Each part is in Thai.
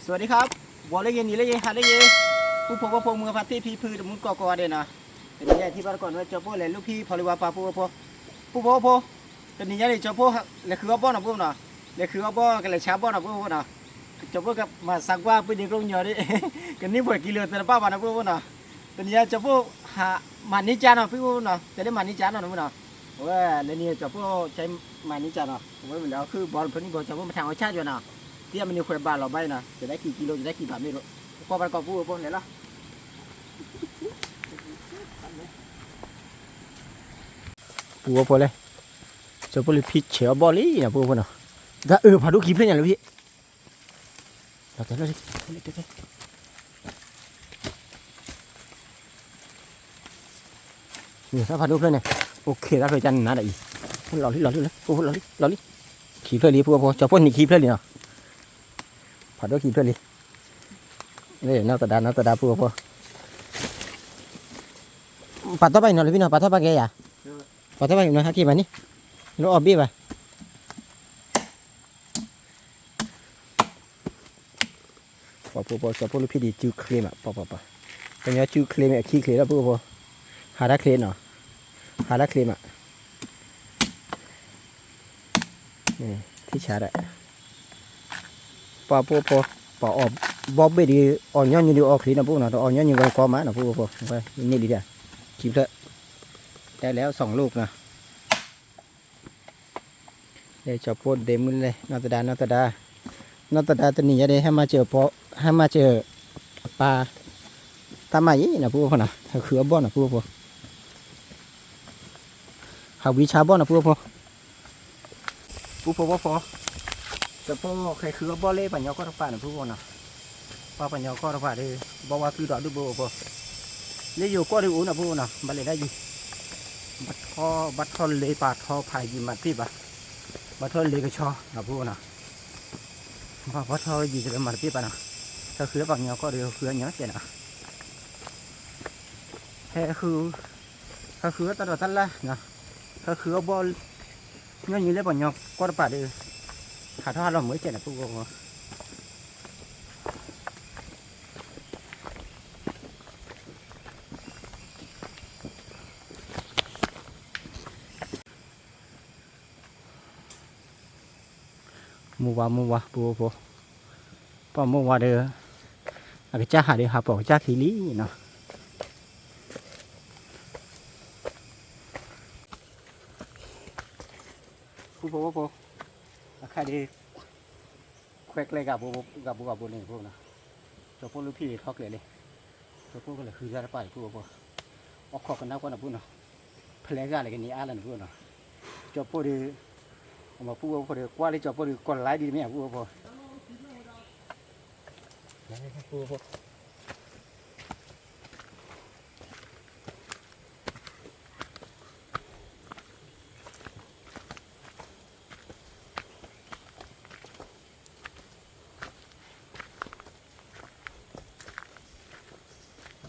สวัสดีครับบอกเลยเย็นนี่เลยเย็นฮัดเลยเย็นผู้พบว่าพงมือพัดที่พีพืชมุนกอกอเด่นนะเป็นยังไงที่บ้านก่อนว่าจอโป้เลยลูกพี่พอริวาปาผู้พผู้พเป็นยังไงจอโป้เลยคือว่าบ้านนะพวกน่ะเลยคือว่าบ้านกันเลยชาวบ้านนะพวกน่ะจอโป้กับมาสักว่าเป็นยังกงยอดิกันนี่บ่กิโลแต่ละป้าบ้านนะพวกน่ะเป็นยังจอโป้หามันนิจานะพี่พวกน่ะจะได้มันนิจานะพวกน่ะว่าเลยนี่จอโป้ใช้มันนิจานะผมว่าเหมือนแล้วคือบอลคนนี้บอลจอโป้มาทางเอาชาติอยู่น่ะที่มันมีคนบ้านเราใบนะจะได้กี่กิโลจะได้กี่บาทไม่รู้พอมันก็พูดพวกนี้ละปูพอเลยจะพอเลยพิชเชียบอลลี่นะปูพอเนาะถ้าพาดูคลิปเลยอย่างพี่เราแต่เราเนี่ยถ้าพาดูเลยเนี่ยโอเคถ้าเคยจันนะได้อีกหล่อเลยปูหล่อลิคลิปเลยปูพอจะพ่นนี่คลิปเลยเนาะพาดูคลิปเลยนี่น่าตาดาปูพอปัดต่อไปหน่อยพี่น้องปัดต่อไปแกอย่าปัดต่อไปหน่อยฮะที่มันนี่เราออบบี้ไปปอจะพูดพี่ดีจูเคลมอ่ะปอตอนนี้จูเคลมอ่ะขี้เคลมแล้วปูหาได้เคลมเนาะหาได้เคลมอ่ะนี่ที่ชาร์จอ่ะปอออกบอบบี้ดีอ่อนย้อนอยู่ดีออกเคลมนะปูเนาะอ่อนย้อนอยู่กับกอม้าเนาะปูไปนี่ดีจ้ะคิดเถอะได้แล้ว2 ลูกนะเดี๋ยวจะพูดเดมุนเลยนาตดาตัวนี้จะได้ให้มาเจอปลาตาใหม่นะพวกพ่อนะคือบ่อนะพวกพ่อหาวิชาบ่อนะพวกพ่อจะพ่อใครคือบ่อเล่ปัญญาก็ต้องป่านะพวกพ่อนะปลาปัญญาก็ต้องป่าเลยบ่ว่าคือดอกดูบ่พ่อเลี้ยอยู่ก็ดูนะพวกนะบัดเลยได้ยิบัดทอเลยปลาทอพายยิมัดพี่บัดทอเลยก็ชอนะพวกนะบัดทอยิจะเป็นมัดพี่ปะนะถ้าคือปัญญาก็เดียวคือเนี้ยเจ๋นะแค่คือตลอดทั้งละนะถ้าคือบอลเงี้ยเลยปัญญาก็ต้องป่าเลยหาท่าเราเหมือนเจ๋นะพวกเรามัวปูป้ามัวเด้ออาจจะหาเดี๋ยวหาปอกจ้าขี้ลี้เนาะปูใครดีแควกเลยกับปูนี่พวกนะจะพูดลูกพี่ทอกเลยจะพูดก็เลยคือจะไปปูออกขอกันนักว่านะปูเนาะเพลงอะไรกันนี้อะไรนะปูเนาะจะพูดดีมาปูเดี๋ยวกว่าเลยจะพูดก่อนไล่ดีไหมปู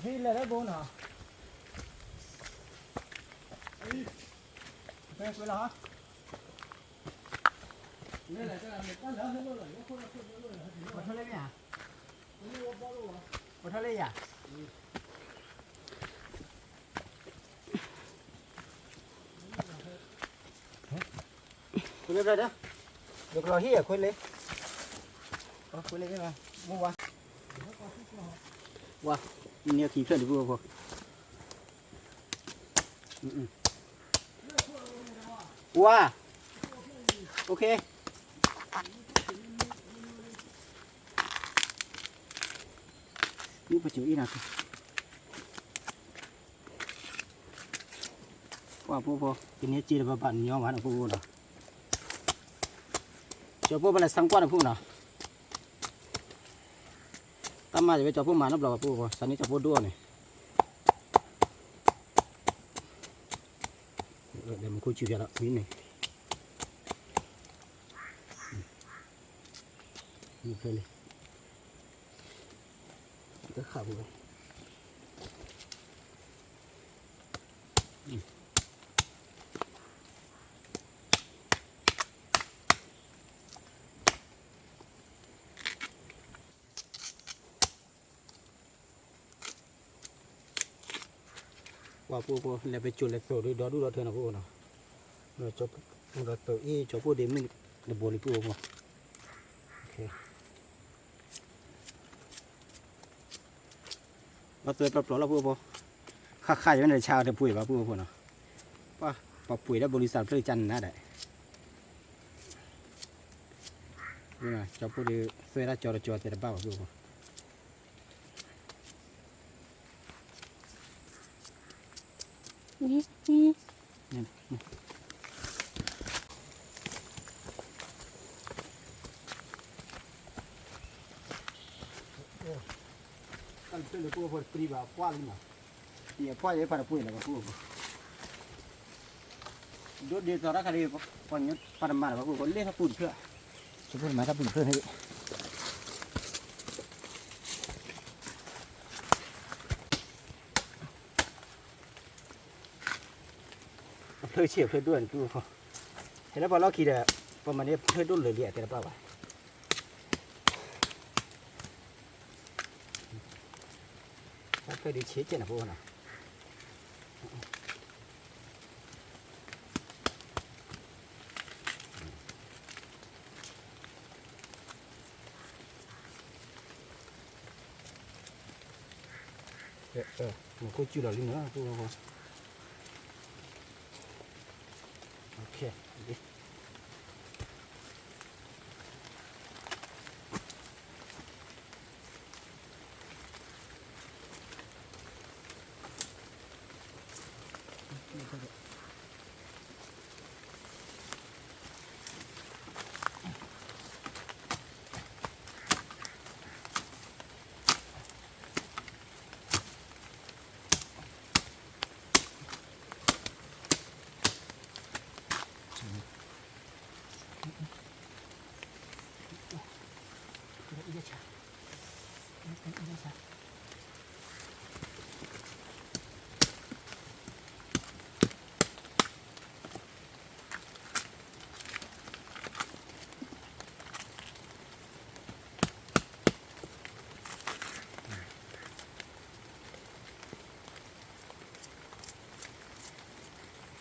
พี่เลยได้ปูเนาะเป็นเวลานี่แหละจะมีตั้งแล้วให้รู้เลยว่าคนละคนเลยมาทะเลเนี่ยมาทะเลอ่ะคุยเลยเด้อเดี๋ยวเราเฮียคุยเลยได้ไหมมั่วว้าเนี่ยขี่เพื่อนดิบัวพอว้าโอเคนี่ปัจจุบันนะว่าพวกเป็นเนี่ยจีนแบบบ้านย้อมหวานพวกนะเจ้าพวกเป็นอะไรสังกัดพวกนะตั้มมาจะไปเจ้าพวกมานับเราพวกสันนี้เจ้าพวกด้วนี่เดี๋ยวมันคุยชิวแล้วนี่นี่เลยก็ขาดเลย pa pu le pe chu le so do do thena pu na no cho no to e cho pu de mi le bo li pu mo okay ba to pa plo la pu kha yo ne cha de pu ba pu na pa pu da bริษัทเพื่อจันนะได้นี่นะcho pu de so ra cho te ba puอันเป็นเลยพวกปรีบาป้าลิมาเดี๋ยวป้าจะไปพูดอะไรกับพวกดูดีตอนแรกเขาเรียกปัญญาปรมาแล้วพวกเลี้ยงปุ่นเพื่อจะพูดมาถ้าปุ่นเพื่อให้เพื่อเฉียบเพื่อด้วยพวกเขาเห็นแล้วพอเราคิดอะประมาณนี้เพื่อดุลเลยเดียแต่ละป้าวะเพื่อดีเชี่ยเจนะพวกน่ะมันก็จุดละลิ้นนะพวกเขาโอเคดี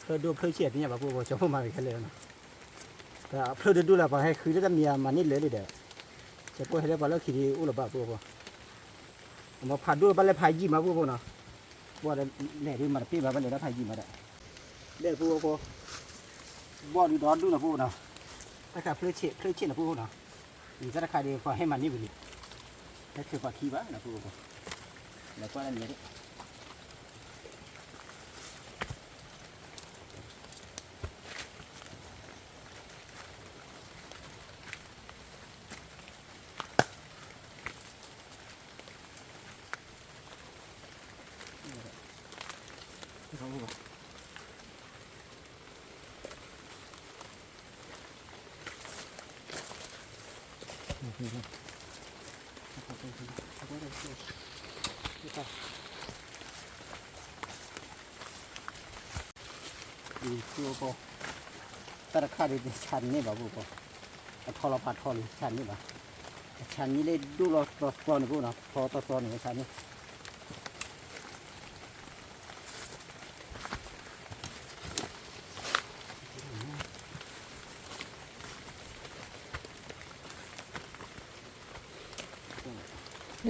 เพื่อดูเพื่อเฉียดเนี่ยแบบพวกจะพูดมาแค่เลยนะแต่เพื่อดูแลไปให้คือจะมีมันนี่เลยเดี๋ยวจะพูดให้ได้ไปแล้วคิดอุลบะพวกมาผ่านดูไปเลยพายยิ้มมาพวกนะว่าเนี่ยที่มาพี่มาไปเลยแล้วพายยิ้มมาได้เดี๋ยวพวกบ่อดูดอนดูนะพวกนะถ้าเพื่อเฉียดนะพวกนะนี่จะราคาดีพอให้มันนี่ไปเลยนั่นคือปลาขี้บ้านะพวกแล้วก็อะไรเนี่ยตัวแต่ราคาดีชันนี่แบบพวกทอลพัดทอลชันนี่แบบชันนี้เลยดูเราตัวนี่พวกนะพอตัวนี่ชันนี่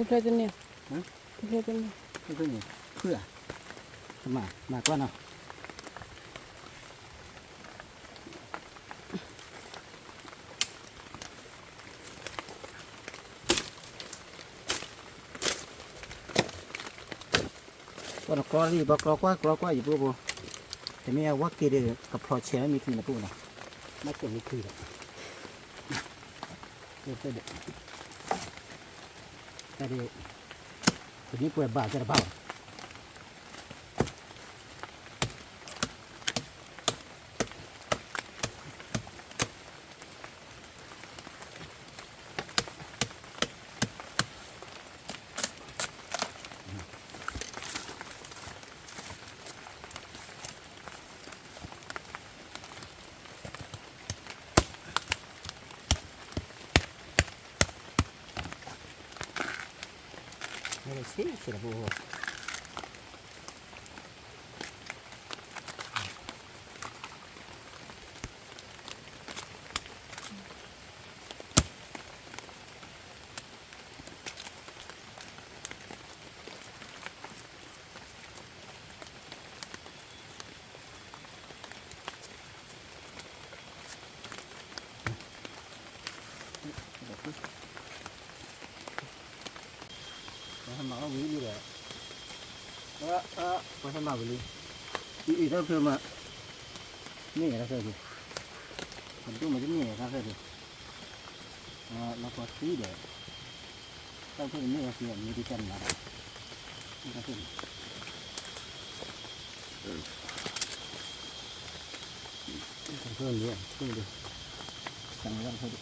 เพื่อจะเนี่ยเพื่อจะเนี่ยเพื่อนี่เพื่อมากกว่าเนาะก็กรอรีบกรอกว่าอยู่ปุ๊บแต่ไม่เอาว่าเกลือกับพอเชลมีขึ้นนะปุ๊บนะไม่เกิดมีขึ้นหรอกเดี๋ยวแต่เดี๋ยวคนนี้ป่วยบ้าจะระบาดไม่ได้เสียระบบ ทำมาก็วิ่งอยู่เลยพอทำมาวิ่งอีกแล้วเพิ่มมานี่อะไรเพิ่มมันดูมันจะนี่อะไรเพิ่มเราพอซื้อเดี๋ยวต้องเพิ่มนี่ก็เสียมีที่กันนะนี่ก็เพิ่มเพิ่มเนี่ยเพิ่มดิสั่งกันเพิ่มดิ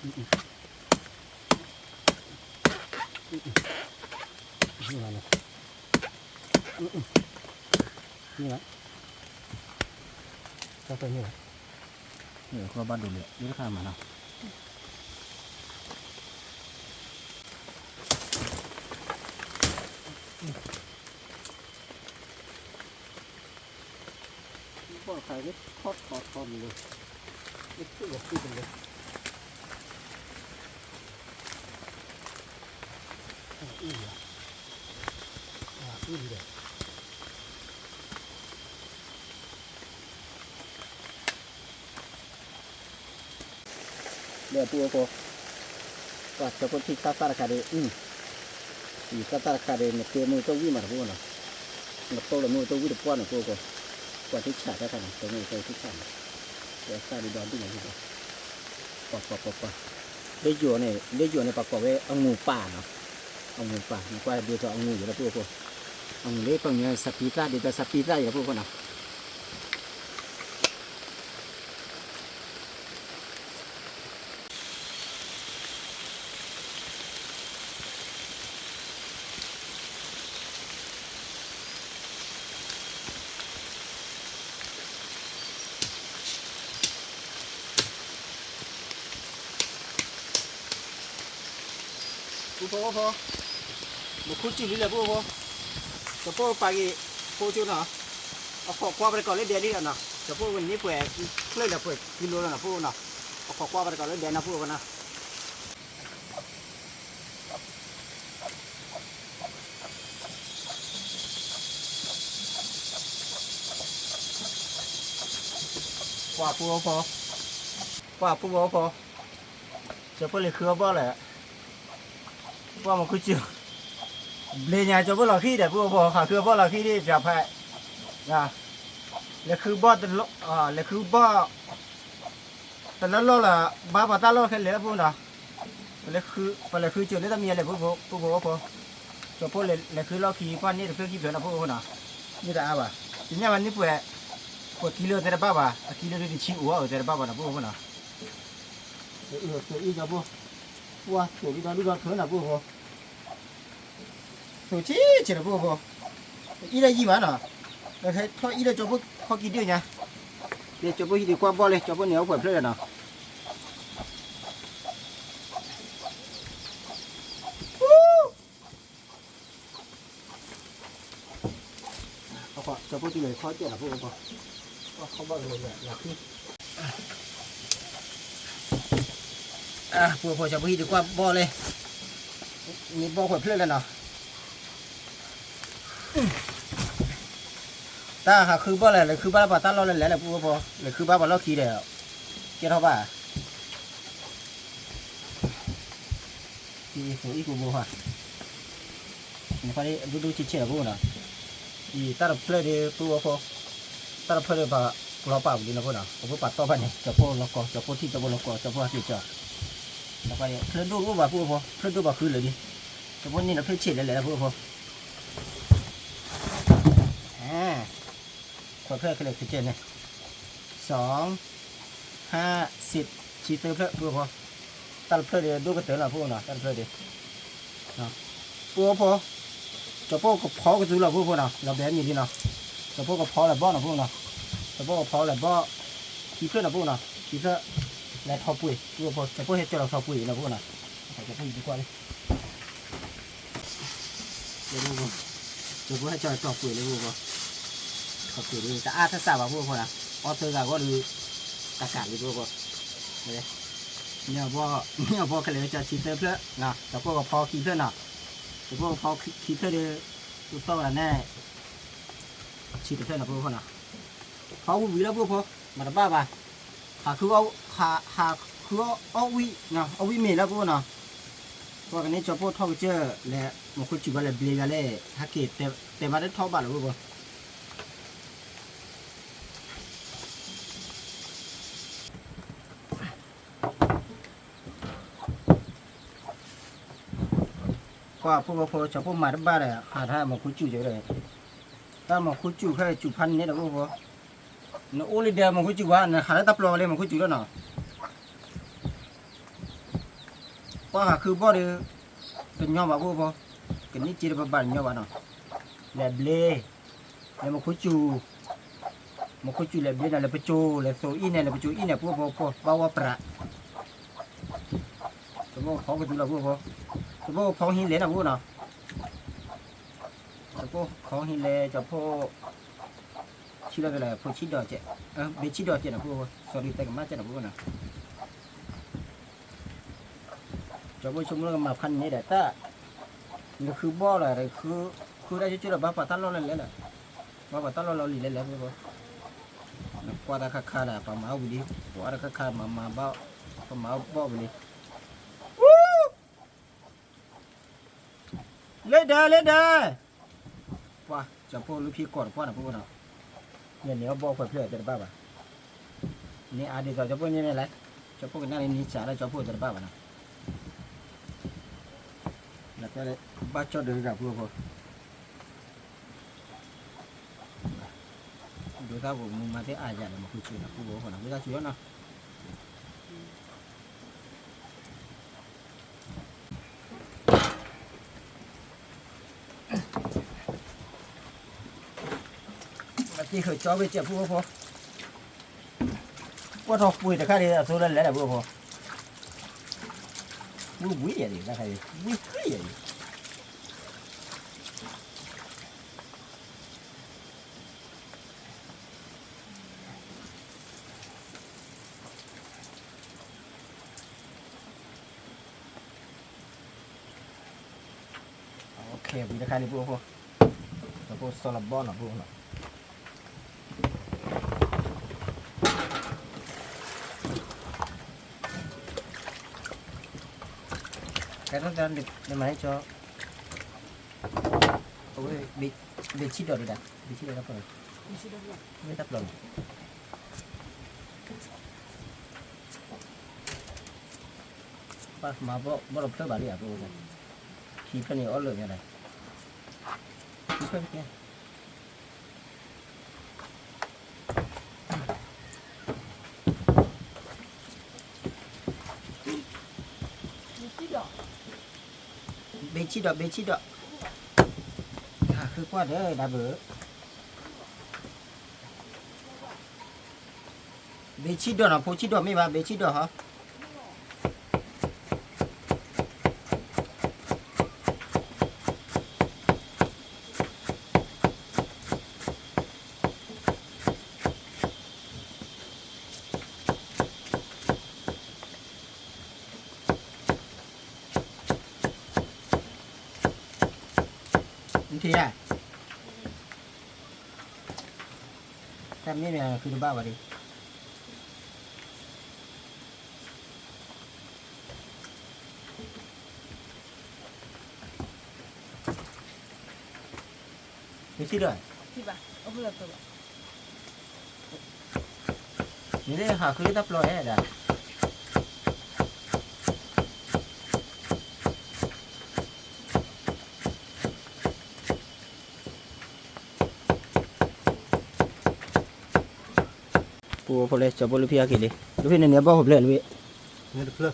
นี่อะไรนี่อะไรก็ตัวนี้แหละเนี่ยเขาบ้านดูเลยนี่ก็ทำมาเนาะพอใครก็ทอดเลยนี่คือแบบที่เป็นเลยอื้อเลยเดี๋ยวตัวก็จะพูดที่ตาตาคาเดที่ตาตาคาเดเนี่ยเกี่ยมือตัววิ่งมาพวกน่ะมันโตแล้วมือตัววิ่งตัวป้อนน่ะพวกก็ที่ฉาดได้กันตัวมือตัวที่ฉาดเดี๋ยวตาดีดอนที่ไหนที่ปะได้อยู่ในปากกอบไว้เอางูป่าเนาะเอางูป่ามันก็เดี๋ยวจะเอางูอยู่แล้วพวกเอางูเล็กก็เนี่ยสปีต้าเดี๋ยวจะสปีต้าอยู่แล้วพวกน่ะพอมาคุยจีนเลยพวกจะพวกไปพวกจุดเนาะเอาขอความไปก่อนเลยเดี๋ยวนี้เนาะจะพวกวันนี้เปิดเลื่อยละเปิดกิโลละนะพวกเนาะเอาขอความไปก่อนเลยเดี๋ยวนะพวกกันนะว่าพวกพอจะพวกเลยคือว่าอะไรว่ามันคุยจีนเลยเนี่ยจะพวกเราขี้แต่พวกพอค่ะคือพวกเราขี้ที่จะแพ้นะเลยคือบ่ตลอเลยคือบ่แต่ละล้อละบ้าปะตาล้อแค่เหลือพวกน่ะเลยคือจุดนี้ต้องมีอะไรพวกพอจะพวกเลยคือเราขี้ก้อนนี้เพื่อขี้เผือกนะพวกน่ะนี่แต่อาบ่ะทีนี้วันนี้ปวดกิโลแต่ละบ้าบ่ะกิโลที่ชี้หัวแต่ละบ้าบ่ะนะพวกน่ะตัวอีจะพวกว่าตัวที่เราดูเราเถอะนะพวกตัวชี้เฉยนะพวกอีได้ยี่มันเนาะแต่ถ้าอีได้จะพวกเขากินเดียวเนี่ยเดี๋ยวจะพวกอีดีกว่าบ่เลยจะพวกเหนียวกว่าเพื่อนเนาะเขาก็จะพวกที่เลยเขาเจ็บนะพวกเขาบอกเลยอยากที่พวกจะพวกอีดีกว่าบ่เลยนี่บ่กว่าเพื่อนแล้วเนาะตาหาคือบ่อะไรเลยคือบ้าปะตาเราเลยแหละพวกเลยคือบ้าปะเราขี้เดียวเจ้าเท่าบ้าที่ตัวอีกูบ่ฮะนี่พอดีดูชิเช่พวกน่ะอีตาเพลย์พวกตาเพลย์ปะเราป่าวดีนะพวกน่ะพวกปัดต่อไปเนี่ยจะพวกเราก็จะพวกที่จะพวกเราก็จะพวกที่จะแล้วก็เพลย์ดูก็ว่าพวกเพลย์ดูว่าคือเลยดิจะพวกนี้นะเพลย์เฉดเลยแหละพวกขอเพื่อกันเลยคือเจนเนี่ย2-5-10ชีเตอร์เพื่อพอตัดเพื่อเดียวดูกันเต๋อหน่ะพวกน่ะตัดเพื่อเดียวนะพวกจะพวกกับพอกันดูเราพวกน่ะเราแบบนี้ดีเนาะจะพวกกับพอแหละบ้อน่ะพวกน่ะจะพวกกับพอแหละบ้อชีเพื่อนน่ะพวกน่ะชีเพื่อและทอปุ๋ยพวกจะพวกเห็ดจะเราทอปุ๋ยนะพวกน่ะจะพูดดีกว่าเลยจะพวกให้จอยทอปุ๋ยเลยพวกเขาคือดีแต่ถ้าทราบว่าพวกคนนะพอเธอก็ดูตะการอยู่พวกเลยเนี่ยพอเขาเลยจะชีเตอร์เพื่อนะแต่พวกพอขี้เพื่อนนะแต่พวกพอขี้เพื่อนเลยตัวโตแล้วแน่ชีเตอร์เพื่อนนะพวกคนนะเขาวิ่งแล้วพวกมาบ้าหาคือว่าหาคือ คือเอาวิเนาะเอาวิเมแล้วพวกเนาะว่ากันนี้จะพวกท่องเจอและมันคุยจุบอะไรเบลกันเลยฮักเกตแต่มาได้ท่อบัตรหรือเปล่าว่าพวกจะพวกมาได้บ้านเลยหาท่ามันคุยจุเลยถ้ามันคุยจุแค่จุพันนี่แหละพวกเนาะโอลิเดียมันคุยจุว่านะหาได้ตับรอเลยมันคุยจุแล้วเนาะว่าคือบ่ได้เป็นย่อมาพวกกันนี่จีบบ้านย่อมาเนาะแล้วเบลแล้วมันคุยจุแล้วเบลแล้วไปโจแล้วโซอีเนี่ยแล้วไปโจอีเนี่ยพวกบ้าว่าประสมมติเขาไปดูแล้วพวกสมมติเขาหินเหลนนะพวกเนาะสมมติเขาหินเหลจะพวกชื่ออะไรพวกชิดดอกเจ้เบชิดดอกเจ้านะพวก sorry แต่กันมาเจ้านะพวกนะจะพวกชมเรื่องมาพันนี้แหละแต่นี่คือบ่ออะไรคือได้ชื่อแบบบ้าปัตตาลเลยแหละบ้าปัตตาลเราลีเลยแหละพวกกว่าราคาละประมาณวิธีกว่าราคามาบ้าประมาณบ่อวิธีเลยเด้อว่าจะพวกลูกพี่ก่อนกว่านะพวกเนาะเนี่ยบ่อเพื่อจะได้บ้าป่ะนี่อาดีต่อจะพวกนี้นี่แหละจะพวกนั้นนี่จ่าแล้วจะพวกจะได้บ้าป่ะนะแล้วก็บ้าจอดเดือดกับพวกดูถ้าผมมาที่อาญาเนี่ยมาคุยชิวนะพวกคนนะดูถ้าชิวนะที่เคยจอไปเจ็บพวกว่าทอกปุยแต่ข้าดีสุดแล้วแหละพวกวุ้ยอะไรนะใครวุ้ยอะไรโอเคปุยแต่ข้าดีพวกแล้วก็สลับบอลนะพวกเนาะcái đó ra để mà cho ôi bị chít đỏ rồi đã bị chít đỏ rồi mới đắp lòng mà bỏ lọc tới bà đi à cô khi cái này ở lửa như này khi cái kia bê chi đỏคือqua đấy đã bữa bê chi đỏ là phố chi đỏ mấy bà bê chi đỏ hả thì à xem như là cứ ba vào đi cái gì rồi thì bà ông vừa rồi như thế hả cứ đắp lòi hết àปูพอเลยจับลูกพี่อากิเลยลูกพี่เนี่ยบ้าผมเลยลูกพี่เนี่ยตัว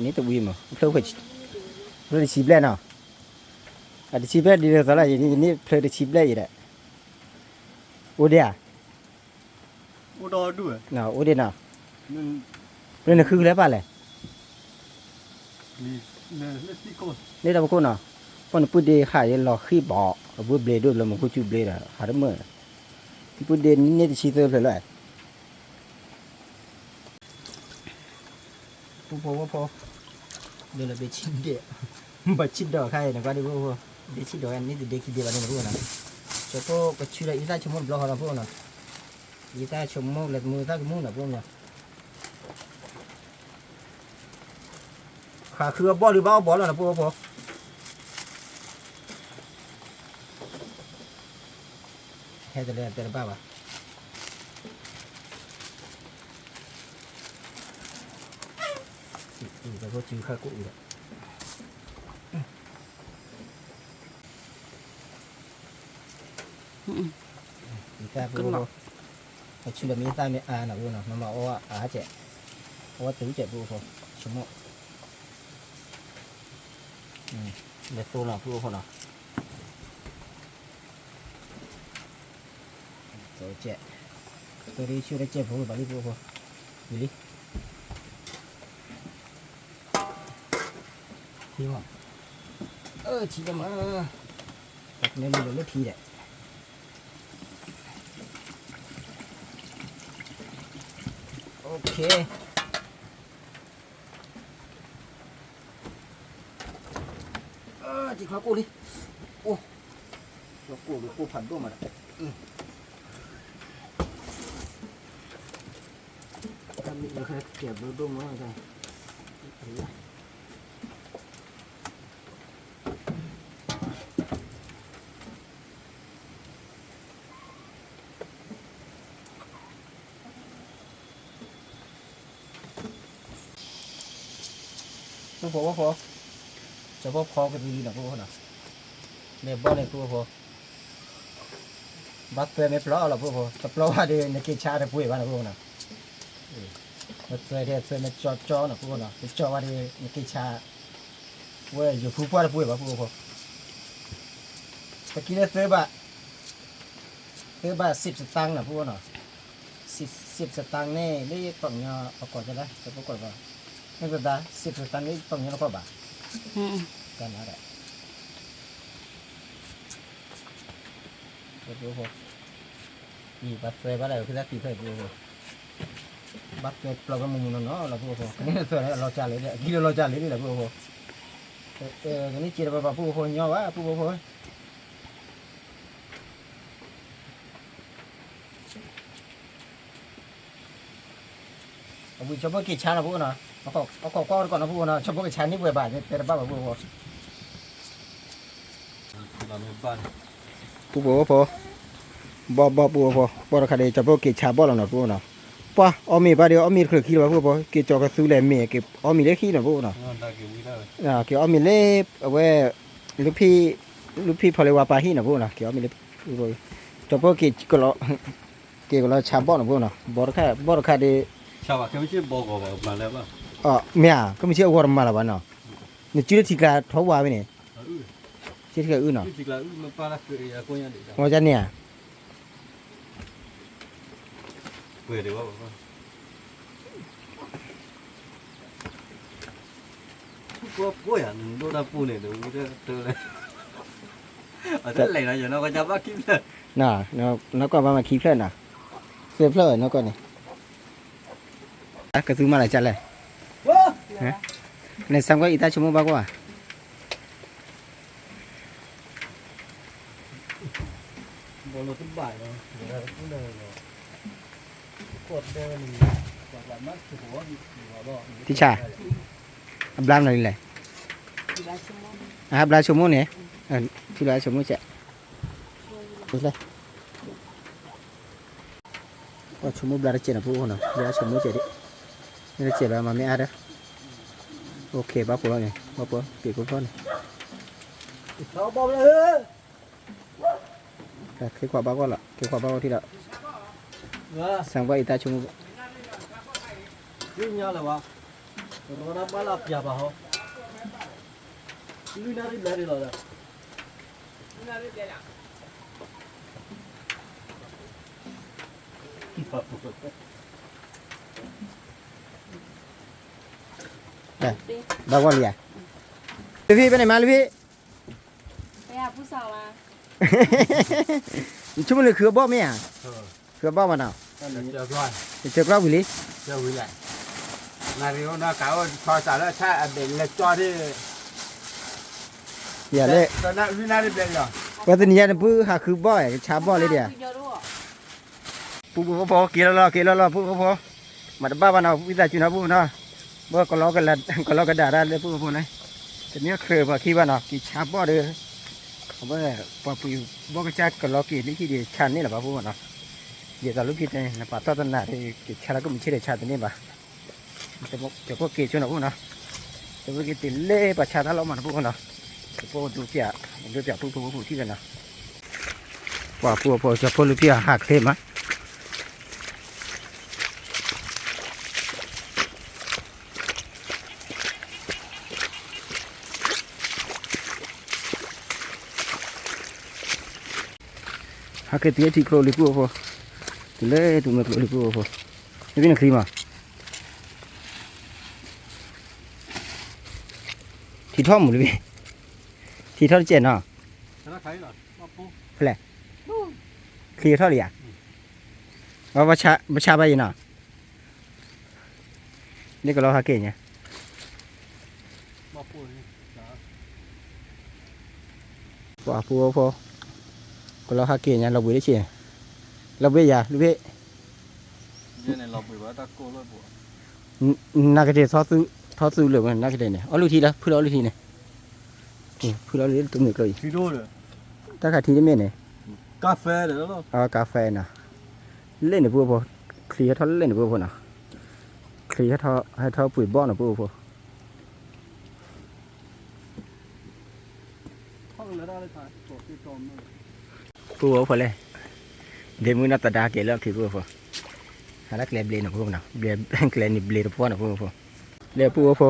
นี่ตัววิ่งมั้งเพลย์ก็เพลย์ชีบเลยเนาะอันที่ชีบเลยดีเลยตอนแรกนี่เพลย์ชีบเลยอยู่แหละโอเดียโอดอด้วยเนาะโอเดียเนาะนี่คืออะไรป่ะเลยนี่เราพูดเนาะพอเราพูดดีขายเราขี้บ่อพูดเบลด้วยเราไม่พูดจูเบลอะหาได้เมื่อพูดเด่นนี่จะชี้ตัวเลยพอเดี๋ยวเราไปชิ้นเดียวบัดชิ้นดอกใครนะก็ได้พวกเด็กชิ้นดอกอันนี้เด็กที่เดียวกันนะพวกนะจะพวกก็ชื่ออะไรอีตาชมมบล็อกนะพวกนะอีตาชมมบเล็ดมือตาชมมบนะพวกนะ ขาคือบ่หรือบ่บ่แล้วนะพวกพอแค่จะเล่นเป็นบ้าป่ะแต่พวกจื้อข้ากุ้งอีกอีกแต่พวกชื่อละมีตามีอาหน่ะพวกน่ะมันมาว่าอาเจ๊ว่าตื้อเจ๊พวกพอชั่วโมงเดี๋ยวโซ่หน่ะพวกพอหน่ะตัวเจ๊ตัวนี้ชื่อได้เจ๊พวกบาลีพวกพอวิลิที่ว่าที่จะมาตัดเนื้อมันเลยทีแหละโอเคจีข้าวกูดิโอ้ข้าวกูผัดด้วยมาทำนี่เราแค่เก็บด้วยมั้งใช่พอพอจะพอพอกันดีนะพวกน่ะเนี่ยบ้านเนี่ยพวกพอบัดเตยไม่ปลอหรอกพวกพอจะปลอว่าเดี๋ยวในกิจชาติพูดบ้านพวกน่ะบัดเตยเดี๋ยวเตยไม่จ่อนะพวกน่ะจ่อว่าเดี๋ยวในกิจชาเว้ยอยู่ผู้พูดบ้านพวกพอตะกี้เนี่ยเตยบ้า10 สตางค์นะพวกน่ะ10 สตางค์นี่ปังเนาะประกอบจะได้จะประกอบว่านี่ก็ได้10 สตางค์นี่ปังเนาะก็บ้ากันอะไรพวกพออีบัดเตยบ้านอะไรคือได้ตีเตยพวกพอบัดเตยเราก็มุ่งเนาะเราพวกพอนี่เตยเราจ่ายเลยเนี่ยกิโลเราจ่ายเลยนี่แหละพวกพอนี่จีบบ้าพวกพอเนาะวะพวกพอเอาไปชมว่ากี่ชั้นนะพวกน่ะเอาก่อนนะพวกน่ะชมว่ากี่ชั้นนี่เบื่อบ่ายแต่บ้าพวกพอปูพอบ่ปูพอบ่ราคาเดียวจะพวกกี่ชาบ่หรอกนะพวกน่ะป้าเอามีประเดี๋ยวเอามีเครือขี้ว่าพวกพอกี่จอกระซื้อแหลมเมียกี่เอามีเล็กขี้นะพวกน่ะกี่เอามีเล็บเอาไว้ลูกพี่พอเลยว่าปลาหินะพวกน่ะกี่เอามีเล็บจะพวกกี่ก็เราชาบ่นะพวกน่ะบ่ราคาเดียวชาวบ้านเขาไม่ใช่บอกว่ามาแล้วป่ะเมียก็ไม่ใช่วอร์มมาแล้ววะเนาะนี่จืดที่กาท้องว่าไปเนี่ยจืดที่กาอื่นเนาะที่กลางมันปลาละคืออะไรก็ยังดีว่าจะเนี่ยเปิดดีว่าพวกอย่างโดนปูเนี่ยเดี๋ยวจะเจอเลยแต่ไหนนะอย่างเราก็จะว่าคิดเลยน่ะแล้วก็มาคีเพื่อนน่ะเพื่อนแล้วก็นี่ก็ซื้อมาหลายจัดเลยในซ้ำก็อีตาชั่วโมงบ้างกว่าบอลตุ้มบ่ายเนาะเดี๋ยวตุ้มเลยเนาะกดเดินกดแบบนั้นถือว่าที่ชาบลามหน่อยเลยบลาชั่วโมงเนี่ยที่บลาชั่วโมงเจ๊ดูเลยก็ชั่วโมงบลาเจ็ดนะพวกคนน่ะบลาชั่วโมงเจ็ดดินี่เจ็บแล้วมาไม่อาดโอเคบ้าปุ๋ยเนี่ยบ้าปุ๋ยเกี่ยวกับพ่อเนี่ยเราบอกเลยแต่เกี่ยวกับบ้าก็ละเกี่ยวกับบ้าที่ละสั่งว่าอีตาชุ่มยิ่งยาวเลยวะเราหน้าบ้านลับยาบ้าเหรอลุยนาริบเลยเราบ้าว่าเรียพี่ไปไหนมาพี่ไปหาผู้สาวมาชุ่มเลยคือบ้าไหมอ่ะคือบ้ามันเอาเจอกล้าวิลิเจอวิลินาริโอนาเก่าพอสารชาเด็กเล็กจอที่อย่าเลยตอนนั้นวินาริบเลยเหรอว่าตอนนี้เนี่ยพื้นหาคือบ้าชาบ้าเลยเดียวปุ๊บพอกี่แล้วปุ๊บพอมาบ้าบ้านเอาวิจารณ์จุนเอาปุ๊บนะ บ่ก็ล้อกันละก็ล้อกันด่าได้เลยพูดพูดเลยแต่เนี้ยเคยว่าคิดว่าเนาะกี่ชาบ่เด้อเขาบ่ได้ปอปุยบ่ก็จัดก็ล้อกี่นี่ที่เดีชันนี่แหละป่ะพูดเนาะเดี๋ยวตาลูกคิดเนี่ยนะป่ะตอนนั้นกี่ชาแล้วก็มีชื่อชาตัวนี้ป่ะแต่พวกกี่ชนพูดเนาะแต่พวกกี่ติเล่ป่ะชาถ้าเรามันพูดเนาะพวกดูเปียพูดที่กันเนาะว่าพวกจะพูดลูกเปียหักเทมะหักเตี้ยที่โคลลิปูพอตัวเล่ตัวเมื่อโคลลิปูพอนี่เป็นครีมอ่ะที่ท่อมหมดเลยที่ท่อเจนเนาะ nó thấy rồi nó pu คลีเท่าไหร่อ่ะว่าบัชาไปยังเนาะนี่ก็เราหาเก่งไง nó pu này đó ว่าพัวพอก็เราหาเก่งไงเราบุยได้เชียเราบุยยาลูกเบ้ cái này lọc bị vỡ ta cô luôn bộ นักเตะทอดซื้อเลยมันนักเตะเนี่ยเอาลูกทีละพูดเอาลูกทีเนี่ยพูดเอาเลยตัวหนึ่งเลย video rồi ถ้าขาดทีได้ไหมเนี่ย cà phê rồi đó เอากาแฟนะเล่นเนี่ยพัวพอคลีเท่าเล่นเนี่ยพัวพอนะคลีให้เท่าปุ๋ยบ้อนนะพัวพอ không là ra đây phải tổ cái tròn nữa พัวพอเลยเดี๋ยวมือนัดตาเกลือที่พัวพอหาลักเล็บเลยนะพัวนะเล็บเกลือนี่เบลพัวนะพัวพอเล็บพัวพอ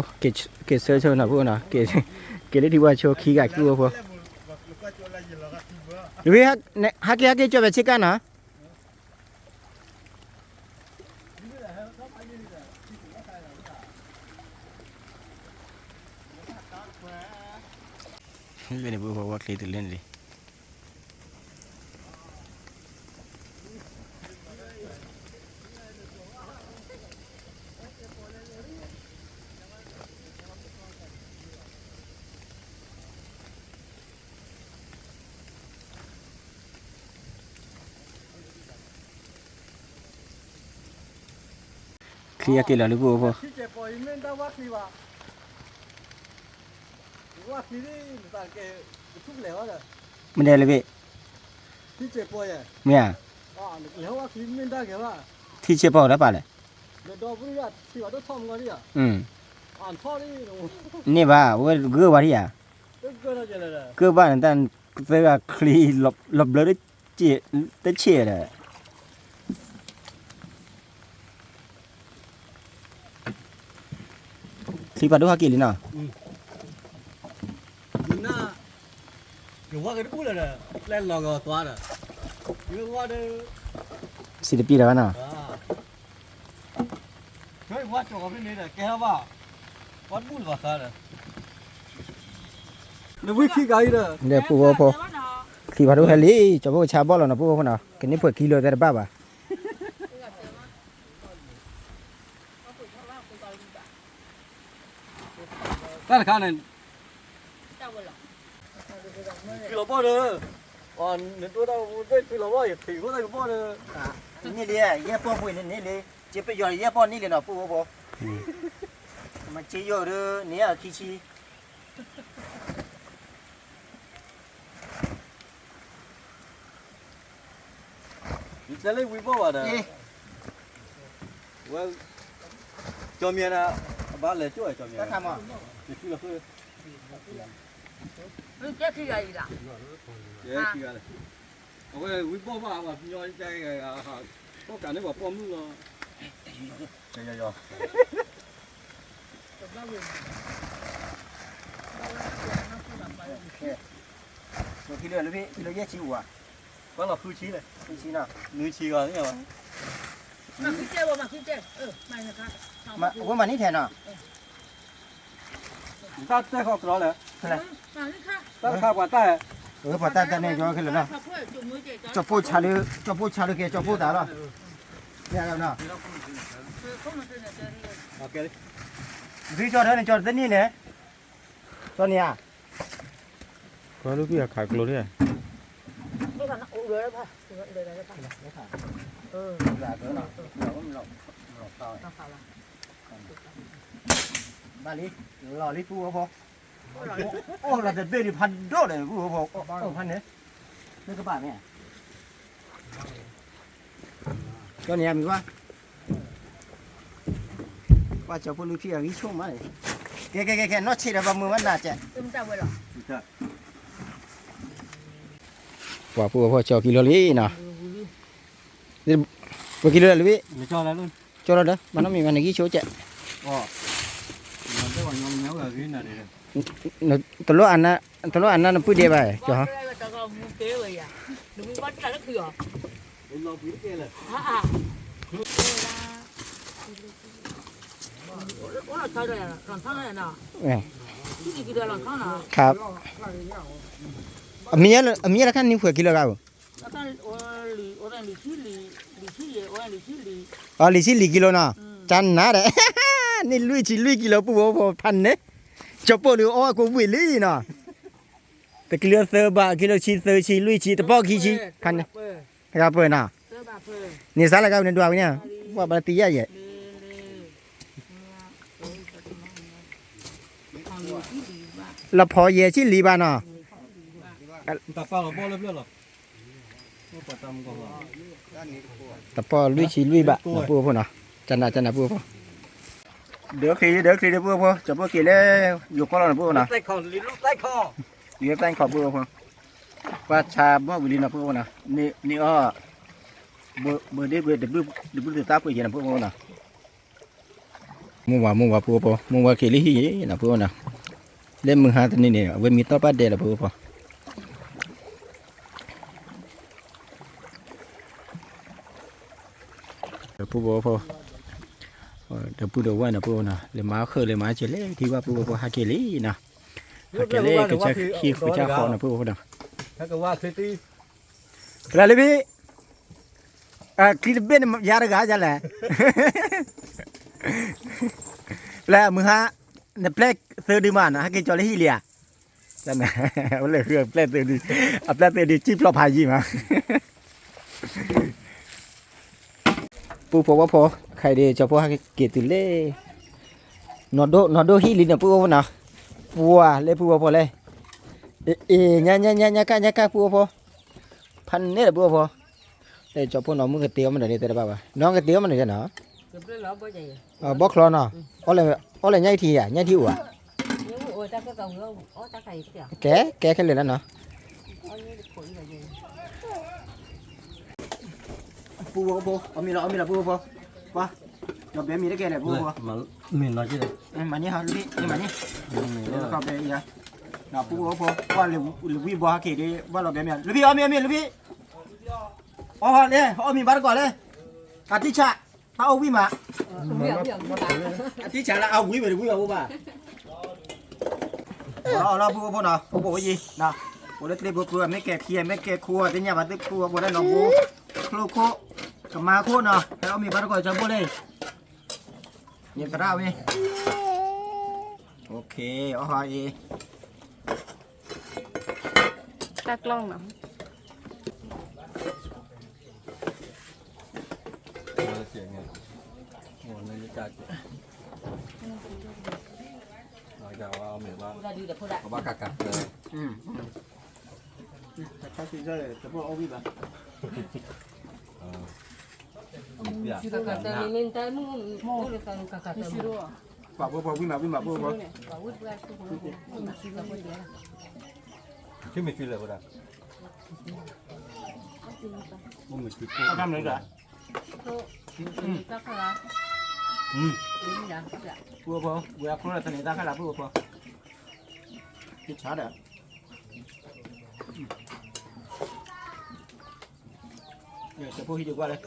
เกเซอร์โชว์นะพัวนะเกเลยที่ว่าโชว์ขี้กัดพัวพอหรือฮักจบแบบชิกันนะนี่เป็นพัวว่าคลีตัวเล่นเลยคลีกี่แล้วหรือพัวพอ ที่เจ็บปอยไม่ได้วัดที่ว่าวัดที่นี่ต่างแกทุกแล้วอ่ะ มันได้เลยเว้ย ที่เจ็บปอยอ่ะ เมีย แล้ววัดที่ไม่ได้แกว่า ที่เชี่ยเปล่าแล้วป่ะเลย เดี๋ยวดอกบุรีที่ว่าต้องทำกันนี่อ่ะ อ่านพ่อนี่หนู นี่ป่ะว่าเกลือว่าที่อ่ะ เกินอะไรเลย เกลือบ้านนั่นเสือคลีหลบเลยเจี๊ยได้เชี่ยเลยคลีปัดดูฮักกี่ลิน่ะ นี่น่าอยู่ว่ากันพูดเลยเล่นลองกับตัวน่ะอยู่ว่าเด้อ สิบปีแล้วน่ะ เฮ้ยวัดจบกับพี่นี่แหละแกว่าวัดบุญว่าซะเลยเดี๋ยววิธีการเลย เดี๋ยวปู่พ่อคลีปัดดูเฮลี่จะบอกชาบอลแล้วนะปู่พ่อน่ะกันนี่เปิดกิโลแต่บ้าป่ะ นั่นข้านั่นพี่เราบ่เด้ออ่อนเดี๋ยวตัวเราได้พี่เราบ่อย่าถือก็ได้ก็บ่เด้อ นี่เลยเยี่ยป้อปุ้ยนี่เลยเจ็บไปย่อยเยี่ยป้อนี่เลยเนาะปู่พ่อมันเจียวเด้อเนี่ยขี้ชี จะเล่นวิบบ่เด้อว่าจอมเมียนะบ้านเลยช่วยจอมเมีย ก็ทำอ่ะ พี่เราคือ 你这是可以的。 เย้พี่กันเอาไว้วิบบ่ว่าว่าย้อนใจไงอ่ะก็การได้ว่าป้อมนู่นเนาะยอ Rồi khi lừa nó bị ghét chịu à? บ้านเราคือชี้เลย Cái chi nào? นื้อชี้ก่อนนี่เหรอ มาขึ้นเจ้ามาขึ้นเจ้าไม่นะครับ Mà ủa mà nít thèn à? ตั้งแต่เขากรอเลย Thế này. มาขึ้นค่ะ ตั้งข้าวกว่าแต่ Bà ta này cho cái lửa nào. ขับเพื่อจุ่มมือเจ้า Cho phô cha lửa kia cho phô đá rồi. Nghe nào nào. คือเขามาซื้อเนี่ยเจอที่ โอเค Vì cho đó này cho tất nhiên này. Cho nè. Có lúc kia khạc lột đấy à? นี่ค่ะโอ้เลยป่ะเลยได้ป่ะ Dạ cỡ nào. Lẩu lẩu tao. ต้องข่าวละ บาลีหล่อลิปูพอโอ้เราจะเบี้ยดิพันโดเลยปูพอโอ้พันเนี่ยนี่ก็บาทเนี่ยก็เนี่ยมีว่าจะพูดลูกพี่อะไรช่วงมาเลยแกนอตชีระบมือมันน่าจะว่าปูพอเจ้ากิโลลี่นะนี่ปูกิโลเลยพี่ ไม่ชอบแล้วนู่น cho nó đó mà nó mình ăn cái số chạyมันก็ว่าnhóm nhóm là cái này này nó tao lo ăn nó bự đẹp vậy cho hả lo biết kia làครับมีอะไรกันนี่ผัวกิโลกันอ๋อลิซี่กิโลนะจันนะเด้ นี่ลุยกิโลปุ๊บพันเนี่ยจบปุ๊บดูอ๋อกูวิ่งลุยนะแต่กิโลเซอร์บะกิโลชีเซอร์ชีลุยชีตะปอกชีพันเนี่ยครับเพื่อนนะนี่สารกันเนี่ยดูเอาเนี่ยว่าบาตีใหญ่แล้วพอเย่ชิลีบานะ ta pha là bao lớp rồi có tâm cóแต่พอลุยชีลุยบะปุ๊บพอนะจันนะปุ๊บพอเดี๋ยวขี้ปุ๊บพอจะปุ๊บขี้เลยอยู่ก็รอนะปุ๊บนะ tay khò lý lúc tay khò อยู่ใต้ขอบปุ๊บพอว่าชาบ่วิลินะปุ๊บนะนี่อ้อเบอร์เดี๋ยวตาปุ๊บเย็นนะปุ๊บนะมึงว่าปุ๊บพอมึงว่าขี้ลิฮีนะปุ๊บนะเล่นมึงหาตัวนี้เนี่ยเว้ยมีต่อปัดเดละปุ๊บพอเดี๋ยวปุ๊บพอเดี๋ยวปุ๊บเดี๋ยวว่านะปุ๊บนะเลยมาเคยเลยมาเจเล่ที่ว่าปุ๊บพอหาเกลี่นะหาเกลี่ก็จะขี้ก็จะขอนะปุ๊บพอนะ ถ้าก็ว่าเซตี กระไรพี่คลิปเป็นยาระกาจังเลยแล้วมึงฮะในเพลงเสือดีมันนะฮะกินจอร์ฮีเลียจังนะวันเลยคือเพลงเสือดีเพลงเสือดีจิ๊บเราพายีมาปูพอว่าพอใครดีจะพอให้เกียรติเล่นอโดฮีลินนะปูว่านะปูว่าเล่ปูว่าพอเลยเนี่ยกะปูว่าพอพันเนี่ยปูว่าพอเดี๋ยวจะพอน้องมึงก็เตี้ยมันเดี๋ยวนี้แต่ละบ้าน้องก็เตี้ยมันเดี๋ยวนะบอกคลอนอ่ะอะไรง่ายทีอ่ะง่ายที่หัวแกแค่เลยนั่นเนาะปูปูเอามีละปูปูวะเราเบี้ยมีได้แก่เลยปูปู mà mình nói chứ đấy มานี่ฮะลูกนี่มานี่แล้วก็ไปอีกนะปูปูว่าลูกพี่บัวเกดีว่าเราเบี้ยมีลูกพี่เอามีลูกพี่อ๋อเนี่ยเอามีบ้านก่อนเลยอาทิชาตาเอาวิ่งมาอาทิชาแล้วเอาวิ่งไปเลยวิ่งเอาบ้าเราปูปูนะปูปูยี่นะปูเล็กเล็กปูไม่แก่เคียไม่แก่ครัวที่เนี่ยมาตึกปูปูได้น้องปูโคโคกับมาโคเนาะแล้วเอามีบ้านก่อนจะปูเลยเย็นกระด้างนี่โอเคอ๋อเอ ตากล้องนะ chuyện này nguồn lên chặt rồi chào miền ba có ba cà càถ้าซื้อได้จะพวกเอาวิ่งมาฝากพวกวิ่งมาพวก chứ mình chưa là bao giờ mình chưaเขาทำเลยเหรอพวกเวลาคนเราตอนนี้ตั้งขนาดพวกคิดช้าเด้อเนี่ยจะพูดที่ดีกว่าเลย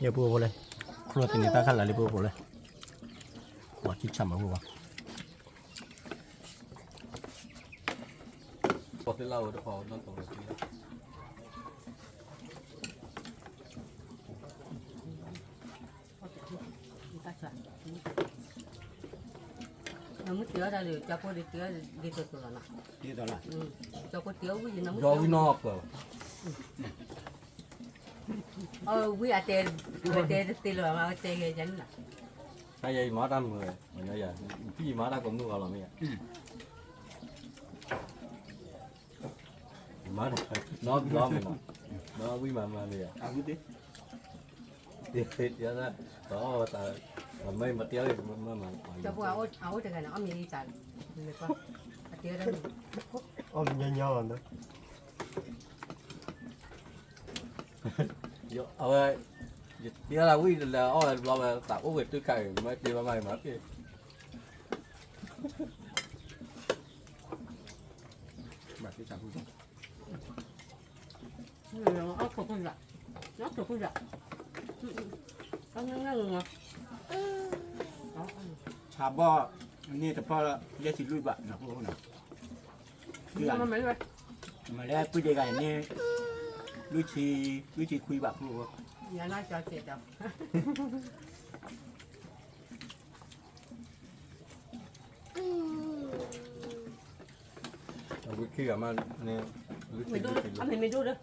อย่าพูดเลยครัวตอนนี้ตั้งขนาดเลยพูดเลยว่าคิดช้ำมาพูดว่า có cái lâu đó khó nó tổng được nó mất tía ra rồi cho cô đi tía đi từ từ là đi từ là cho cô tía cái gì nó mất do cái nọ cơ quý à tê tê rồi mà tê cái chén là hay vậy má đâm người mà nhớ vậy cái gì má đâm cũng mua vào làm gì má nó mà nó quý mà bây giờ เอาดูดิ thịt vậy đó đó ta mấy mà tiêu mà cho bố áo cho cái nó mì đi tàn được không tê đó อ๋อมันยาวๆนะ ơi giờ là quý là ôi là tạo có việc tôi cày mấy tiêu mà mà kia แบบที่สั่งคุณ áo cột con rạ nó cột con rạ nó ngưng ชาบ่นี่แต่พอละยาสิลุยบะนะพวกน่ะ nó mấy vậy มาแล้วปุ้ยเด็กไอ้นี่ลุยชีคุยบะพวก nhà nó cho chị đâu quý kia mà nè mày đu ăn mày đu đấy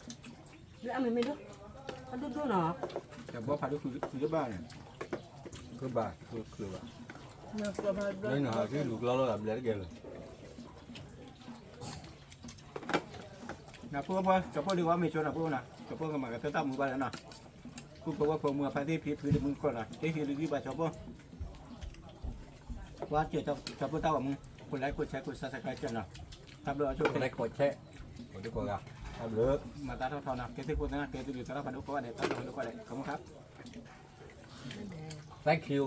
ăn mày đu ăn đu đu nó แต่บ่พาดูคุยบ้านเนี่ย cứ bà cứ bà nên là cái lục lo làm lấy cái rồi นะพวกพ่อจะพ่อดูว่าไม่ชวนนะพวกนะจะพ่อก็มากับเธอตั้งมือบ้านแล้วนะกูบอกว่าพวกมือพาที่พื้นมึงก่อนนะที่ที่ลุยบะจะพ่อว่าเจ้าจะพ่อตั้งว่ามึงคนไลค์คนแชร์คนซับสไครต์เจ้านะทำเลยช่วย cái này có che có cái con gà làm được มาตาเท่าๆนะเกษตรกรนะเกษตรกรตลาดพันธุกรเนี่ยตลาดพันธุกรเนี่ยขอบคุณครับ thank you